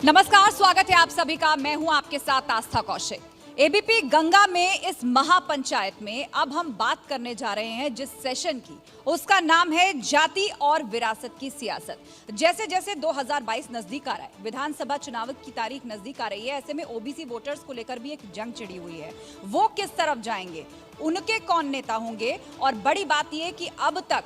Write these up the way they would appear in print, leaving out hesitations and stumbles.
नमस्कार, स्वागत है आप सभी का। मैं हूं आपके साथ आस्था कौशिक। एबीपी गंगा में इस महापंचायत में अब हम बात करने जा रहे हैं जिस सेशन की, उसका नाम है जाति और विरासत की सियासत। जैसे जैसे 2022 नजदीक आ रहा है, विधानसभा चुनाव की तारीख नजदीक आ रही है, ऐसे में ओबीसी वोटर्स को लेकर भी एक जंग छिड़ी हुई है। वो किस तरफ जाएंगे, उनके कौन नेता होंगे, और बड़ी बात यह कि अब तक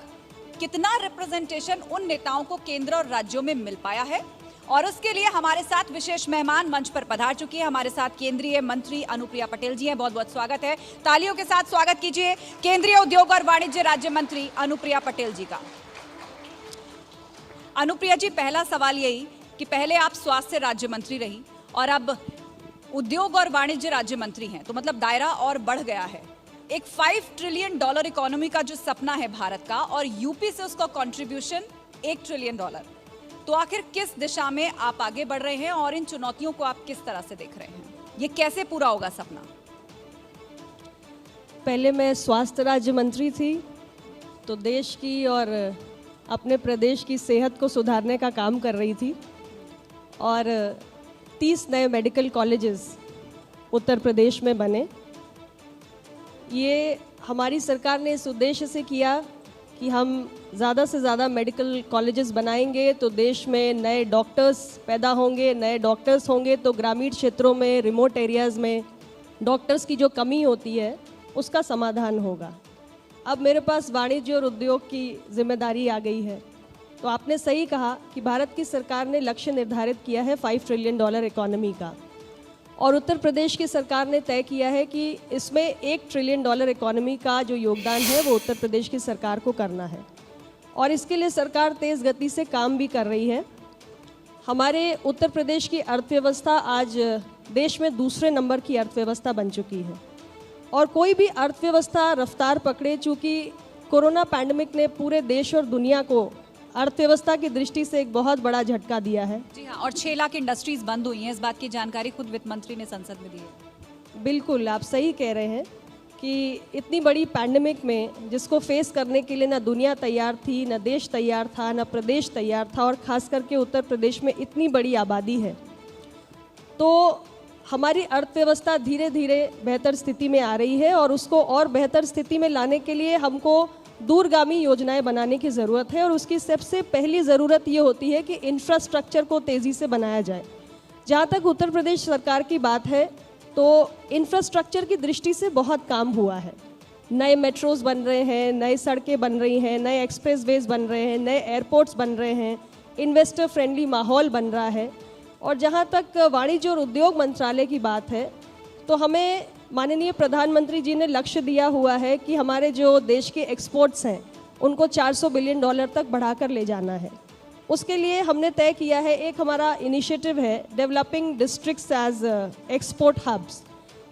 कितना रिप्रेजेंटेशन उन नेताओं को केंद्र और राज्यों में मिल पाया है। और उसके लिए हमारे साथ विशेष मेहमान मंच पर पधार चुकी है। हमारे साथ केंद्रीय मंत्री अनुप्रिया पटेल जी हैं। बहुत बहुत स्वागत है, तालियों के साथ स्वागत कीजिए केंद्रीय उद्योग और वाणिज्य राज्य मंत्री अनुप्रिया पटेल जी का। अनुप्रिया जी, पहला सवाल यही कि पहले आप स्वास्थ्य राज्य मंत्री रही और अब उद्योग और वाणिज्य राज्य मंत्री हैं, तो मतलब दायरा और बढ़ गया है। एक $5 ट्रिलियन इकोनॉमी का जो सपना है भारत का, और यूपी से उसका कॉन्ट्रीब्यूशन $1 ट्रिलियन, तो आखिर किस दिशा में आप आगे बढ़ रहे हैं और इन चुनौतियों को आप किस तरह से देख रहे हैं? ये कैसे पूरा होगा सपना? पहले मैं स्वास्थ्य राज्य मंत्री थी, तो देश की और अपने प्रदेश की सेहत को सुधारने का काम कर रही थी, और 30 नए मेडिकल कॉलेजेस उत्तर प्रदेश में बने। ये हमारी सरकार ने इस उद्देश्य से किया कि हम ज़्यादा से ज़्यादा मेडिकल कॉलेजेस बनाएंगे तो देश में नए डॉक्टर्स पैदा होंगे। नए डॉक्टर्स होंगे तो ग्रामीण क्षेत्रों में, रिमोट एरियाज़ में डॉक्टर्स की जो कमी होती है उसका समाधान होगा। अब मेरे पास वाणिज्य और उद्योग की जिम्मेदारी आ गई है। तो आपने सही कहा कि भारत की सरकार ने लक्ष्य निर्धारित किया है $5 ट्रिलियन इकोनॉमी का, और उत्तर प्रदेश की सरकार ने तय किया है कि इसमें $1 ट्रिलियन इकोनॉमी का जो योगदान है वो उत्तर प्रदेश की सरकार को करना है, और इसके लिए सरकार तेज़ गति से काम भी कर रही है। हमारे उत्तर प्रदेश की अर्थव्यवस्था आज देश में दूसरे नंबर की अर्थव्यवस्था बन चुकी है, और कोई भी अर्थव्यवस्था रफ्तार पकड़े, चूँकि कोरोना पैंडमिक ने पूरे देश और दुनिया को अर्थव्यवस्था की दृष्टि से एक बहुत बड़ा झटका दिया है। जी हाँ, और 6 लाख इंडस्ट्रीज बंद हुई हैं, इस बात की जानकारी खुद वित्त मंत्री ने संसद में दी है। बिल्कुल, आप सही कह रहे हैं कि इतनी बड़ी पैंडमिक में जिसको फेस करने के लिए ना दुनिया तैयार थी, ना देश तैयार था, ना प्रदेश तैयार था, और ख़ास करके उत्तर प्रदेश में इतनी बड़ी आबादी है, तो हमारी अर्थव्यवस्था धीरे धीरे बेहतर स्थिति में आ रही है, और उसको और बेहतर स्थिति में लाने के लिए हमको दूरगामी योजनाएं बनाने की ज़रूरत है। और उसकी सबसे पहली ज़रूरत ये होती है कि इंफ्रास्ट्रक्चर को तेज़ी से बनाया जाए। जहाँ तक उत्तर प्रदेश सरकार की बात है, तो इंफ्रास्ट्रक्चर की दृष्टि से बहुत काम हुआ है। नए मेट्रोज़ बन रहे हैं, नए सड़कें बन रही हैं, नए एक्सप्रेसवेज बन रहे हैं, नए एयरपोर्ट्स बन रहे हैं, इन्वेस्टर फ्रेंडली माहौल बन रहा है। और जहाँ तक वाणिज्य और उद्योग मंत्रालय की बात है, तो हमें माननीय प्रधानमंत्री जी ने लक्ष्य दिया हुआ है कि हमारे जो देश के एक्सपोर्ट्स हैं उनको $400 बिलियन तक बढ़ाकर ले जाना है। उसके लिए हमने तय किया है, एक हमारा इनिशिएटिव है developing districts as export hubs.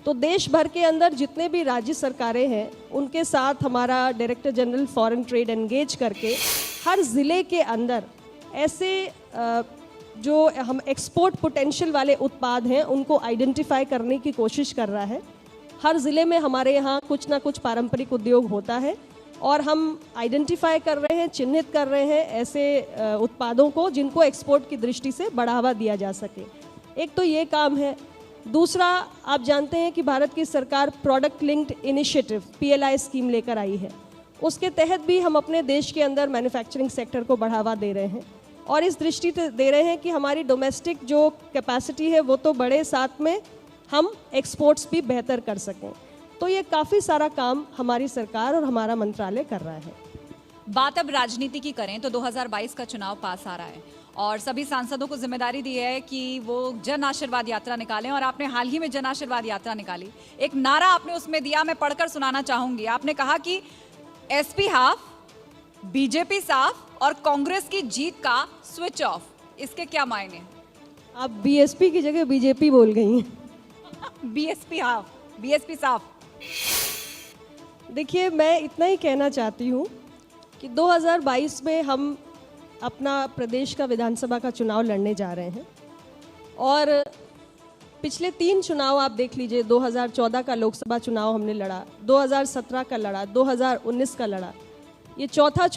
तो देश भर के अंदर जितने भी राज्य सरकारें हैं उनके साथ हमारा director general foreign trade engage करके हर ज़िले के अंदर ऐसे जो हम एक्सपोर्ट पोटेंशियल वाले उत्पाद हैं उनको आइडेंटिफाई करने की कोशिश कर रहा है। हर ज़िले में हमारे यहाँ कुछ ना कुछ पारंपरिक उद्योग होता है, और हम आइडेंटिफाई कर रहे हैं, चिन्हित कर रहे हैं ऐसे उत्पादों को जिनको एक्सपोर्ट की दृष्टि से बढ़ावा दिया जा सके। एक तो ये काम है। दूसरा, आप जानते हैं कि भारत की सरकार product linked initiative PLI scheme लेकर आई है। उसके तहत भी हम अपने देश के अंदर मैन्युफैक्चरिंग सेक्टर को बढ़ावा दे रहे हैं, और इस दृष्टि से दे रहे हैं कि हमारी डोमेस्टिक जो कैपेसिटी है वो तो बढ़े, साथ में हम एक्सपोर्ट्स भी बेहतर कर सकें। तो ये काफ़ी सारा काम हमारी सरकार और हमारा मंत्रालय कर रहा है। बात अब राजनीति की करें तो 2022 का चुनाव पास आ रहा है, और सभी सांसदों को जिम्मेदारी दी है कि वो जन आशीर्वाद यात्रा निकालें, और आपने हाल ही में जन आशीर्वाद यात्रा निकाली। एक नारा आपने उसमें दिया, मैं पढ़कर सुनाना चाहूंगी। आपने कहा कि SP हाफ, बीजेपी साफ, और कांग्रेस की जीत का स्विच ऑफ। इसके क्या मायने? आप BSP की जगह BJP बोल गई हैं। BSP हाफ, BSP साफ। देखिए, मैं इतना ही कहना चाहती हूँ कि 2022 में हम अपना प्रदेश का विधानसभा का चुनाव लड़ने जा रहे हैं, और पिछले 3 चुनाव आप देख लीजिए। 2014 का लोकसभा चुनाव हमने लड़ा, 2017 का लड़ा, 2019 का लड़ा, ये चौथा चुनाव